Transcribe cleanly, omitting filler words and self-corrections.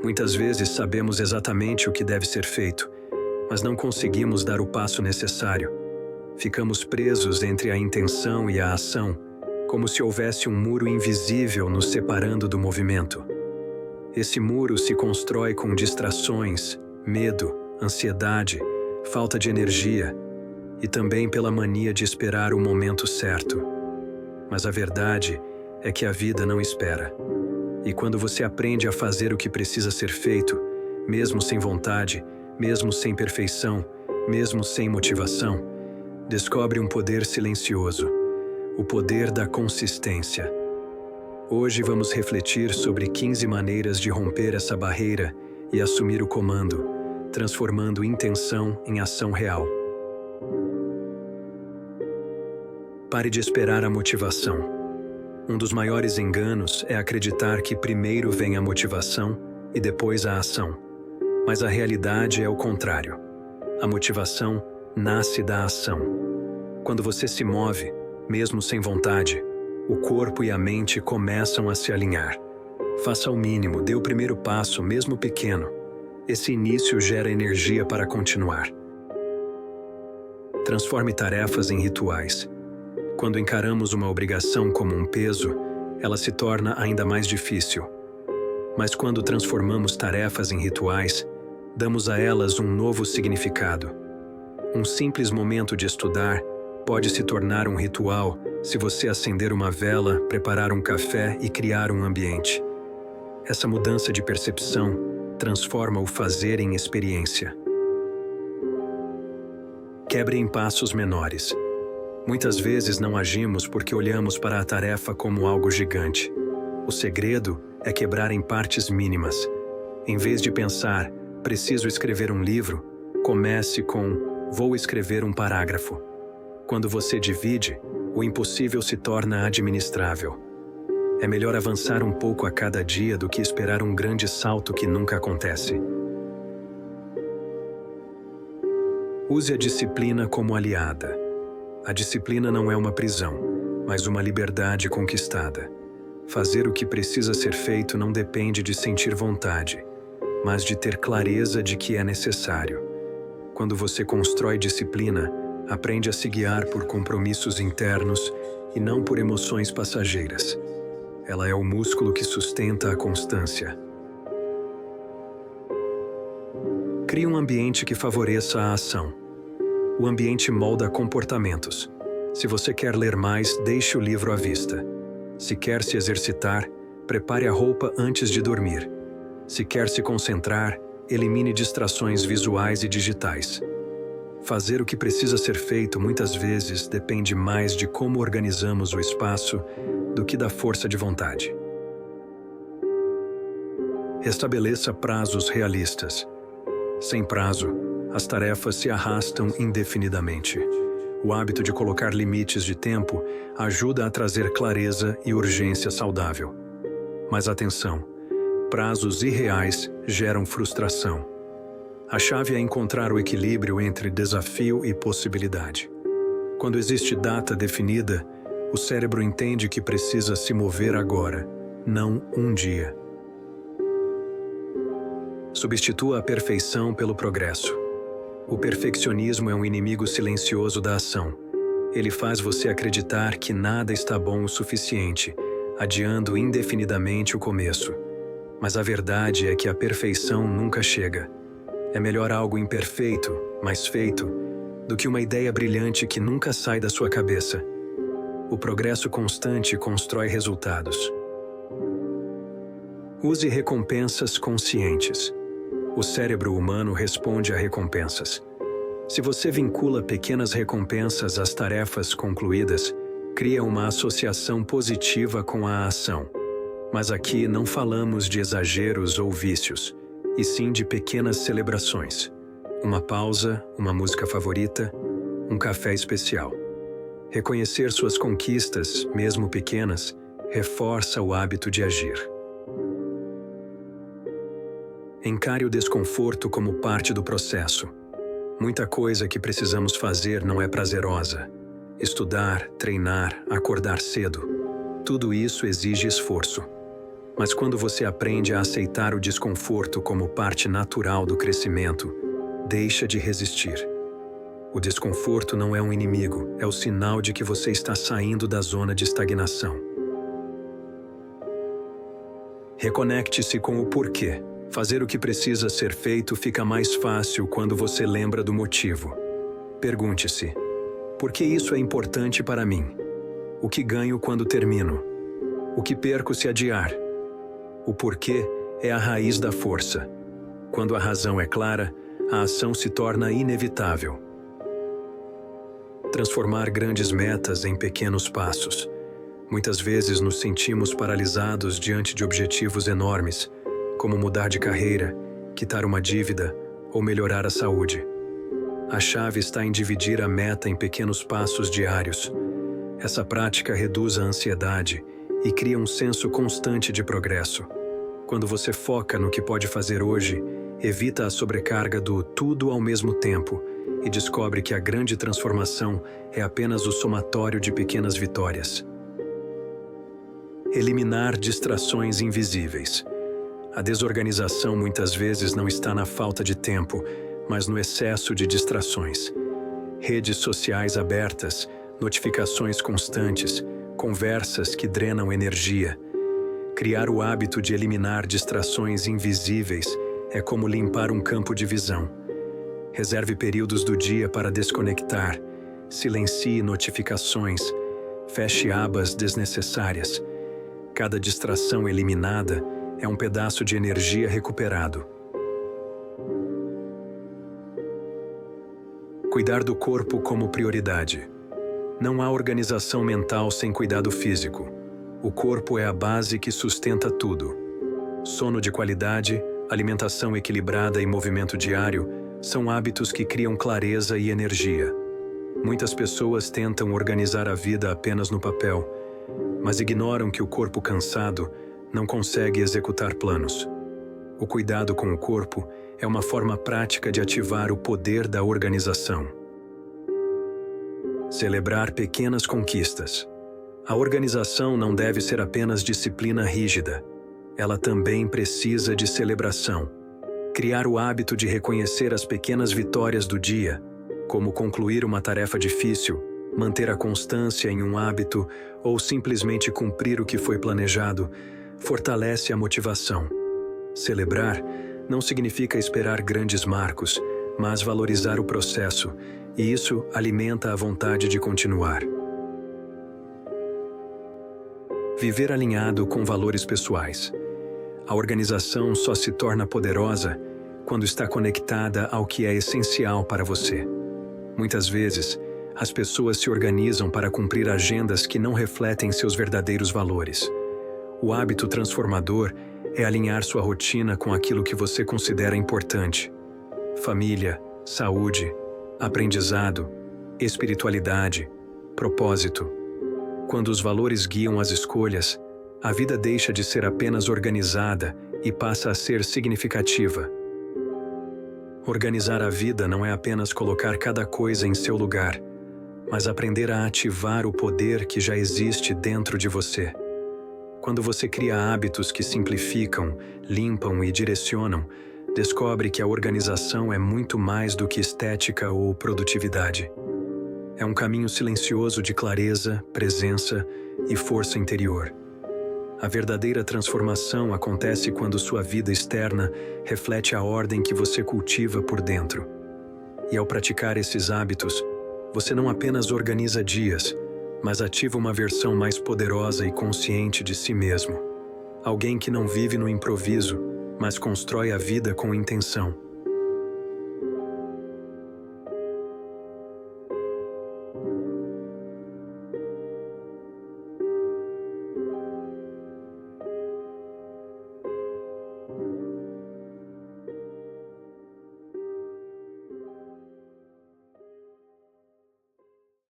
Muitas vezes sabemos exatamente o que deve ser feito, mas não conseguimos dar o passo necessário. Ficamos presos entre a intenção e a ação, como se houvesse um muro invisível nos separando do movimento. Esse muro se constrói com distrações, medo, ansiedade, falta de energia e também pela mania de esperar o momento certo. Mas a verdade é que a vida não espera. E quando você aprende a fazer o que precisa ser feito, mesmo sem vontade, mesmo sem perfeição, mesmo sem motivação, descobre um poder silencioso, o poder da consistência. Hoje vamos refletir sobre 15 maneiras de romper essa barreira e assumir o comando, transformando intenção em ação real. Pare de esperar a motivação. Um dos maiores enganos é acreditar que primeiro vem a motivação e depois a ação. Mas a realidade é o contrário. A motivação nasce da ação. Quando você se move, mesmo sem vontade, o corpo e a mente começam a se alinhar. Faça o mínimo, dê o primeiro passo, mesmo pequeno. Esse início gera energia para continuar. Transforme tarefas em rituais. Quando encaramos uma obrigação como um peso, ela se torna ainda mais difícil. Mas quando transformamos tarefas em rituais, damos a elas um novo significado. Um simples momento de estudar pode se tornar um ritual se você acender uma vela, preparar um café e criar um ambiente. Essa mudança de percepção transforma o fazer em experiência. Quebre em passos menores. Muitas vezes não agimos porque olhamos para a tarefa como algo gigante. O segredo é quebrar em partes mínimas. Em vez de pensar, preciso escrever um livro, comece com, vou escrever um parágrafo. Quando você divide, o impossível se torna administrável. É melhor avançar um pouco a cada dia do que esperar um grande salto que nunca acontece. Use a disciplina como aliada. A disciplina não é uma prisão, mas uma liberdade conquistada. Fazer o que precisa ser feito não depende de sentir vontade, mas de ter clareza de que é necessário. Quando você constrói disciplina, aprende a se guiar por compromissos internos e não por emoções passageiras. Ela é o músculo que sustenta a constância. Crie um ambiente que favoreça a ação. O ambiente molda comportamentos. Se você quer ler mais, deixe o livro à vista. Se quer se exercitar, prepare a roupa antes de dormir. Se quer se concentrar, elimine distrações visuais e digitais. Fazer o que precisa ser feito muitas vezes depende mais de como organizamos o espaço do que da força de vontade. Estabeleça prazos realistas. Sem prazo, as tarefas se arrastam indefinidamente. O hábito de colocar limites de tempo ajuda a trazer clareza e urgência saudável. Mas atenção, prazos irreais geram frustração. A chave é encontrar o equilíbrio entre desafio e possibilidade. Quando existe data definida, o cérebro entende que precisa se mover agora, não um dia. Substitua a perfeição pelo progresso. O perfeccionismo é um inimigo silencioso da ação. Ele faz você acreditar que nada está bom o suficiente, adiando indefinidamente o começo. Mas a verdade é que a perfeição nunca chega. É melhor algo imperfeito, mas feito, do que uma ideia brilhante que nunca sai da sua cabeça. O progresso constante constrói resultados. Use recompensas conscientes. O cérebro humano responde a recompensas. Se você vincula pequenas recompensas às tarefas concluídas, cria uma associação positiva com a ação. Mas aqui não falamos de exageros ou vícios, e sim de pequenas celebrações. Uma pausa, uma música favorita, um café especial. Reconhecer suas conquistas, mesmo pequenas, reforça o hábito de agir. Encare o desconforto como parte do processo. Muita coisa que precisamos fazer não é prazerosa. Estudar, treinar, acordar cedo. Tudo isso exige esforço. Mas quando você aprende a aceitar o desconforto como parte natural do crescimento, deixa de resistir. O desconforto não é um inimigo, é o sinal de que você está saindo da zona de estagnação. Reconecte-se com o porquê. Fazer o que precisa ser feito fica mais fácil quando você lembra do motivo. Pergunte-se: por que isso é importante para mim? O que ganho quando termino? O que perco se adiar? O porquê é a raiz da força. Quando a razão é clara, a ação se torna inevitável. Transformar grandes metas em pequenos passos. Muitas vezes nos sentimos paralisados diante de objetivos enormes, como mudar de carreira, quitar uma dívida ou melhorar a saúde. A chave está em dividir a meta em pequenos passos diários. Essa prática reduz a ansiedade e cria um senso constante de progresso. Quando você foca no que pode fazer hoje, evita a sobrecarga do tudo ao mesmo tempo e descobre que a grande transformação é apenas o somatório de pequenas vitórias. Eliminar distrações invisíveis. A desorganização muitas vezes não está na falta de tempo, mas no excesso de distrações. Redes sociais abertas, notificações constantes, conversas que drenam energia. Criar o hábito de eliminar distrações invisíveis é como limpar um campo de visão. Reserve períodos do dia para desconectar, silencie notificações, feche abas desnecessárias. Cada distração eliminada é um pedaço de energia recuperado. Cuidar do corpo como prioridade. Não há organização mental sem cuidado físico. O corpo é a base que sustenta tudo. Sono de qualidade, alimentação equilibrada e movimento diário são hábitos que criam clareza e energia. Muitas pessoas tentam organizar a vida apenas no papel, mas ignoram que o corpo cansado não consegue executar planos. O cuidado com o corpo é uma forma prática de ativar o poder da organização. Celebrar pequenas conquistas. A organização não deve ser apenas disciplina rígida. Ela também precisa de celebração. Criar o hábito de reconhecer as pequenas vitórias do dia, como concluir uma tarefa difícil, manter a constância em um hábito ou simplesmente cumprir o que foi planejado, fortalece a motivação. Celebrar não significa esperar grandes marcos, mas valorizar o processo, e isso alimenta a vontade de continuar. Viver alinhado com valores pessoais. A organização só se torna poderosa quando está conectada ao que é essencial para você. Muitas vezes, as pessoas se organizam para cumprir agendas que não refletem seus verdadeiros valores. O hábito transformador é alinhar sua rotina com aquilo que você considera importante. Família, saúde, aprendizado, espiritualidade, propósito. Quando os valores guiam as escolhas, a vida deixa de ser apenas organizada e passa a ser significativa. Organizar a vida não é apenas colocar cada coisa em seu lugar, mas aprender a ativar o poder que já existe dentro de você. Quando você cria hábitos que simplificam, limpam e direcionam, descobre que a organização é muito mais do que estética ou produtividade. É um caminho silencioso de clareza, presença e força interior. A verdadeira transformação acontece quando sua vida externa reflete a ordem que você cultiva por dentro. E ao praticar esses hábitos, você não apenas organiza dias, mas ativa uma versão mais poderosa e consciente de si mesmo. Alguém que não vive no improviso, mas constrói a vida com intenção.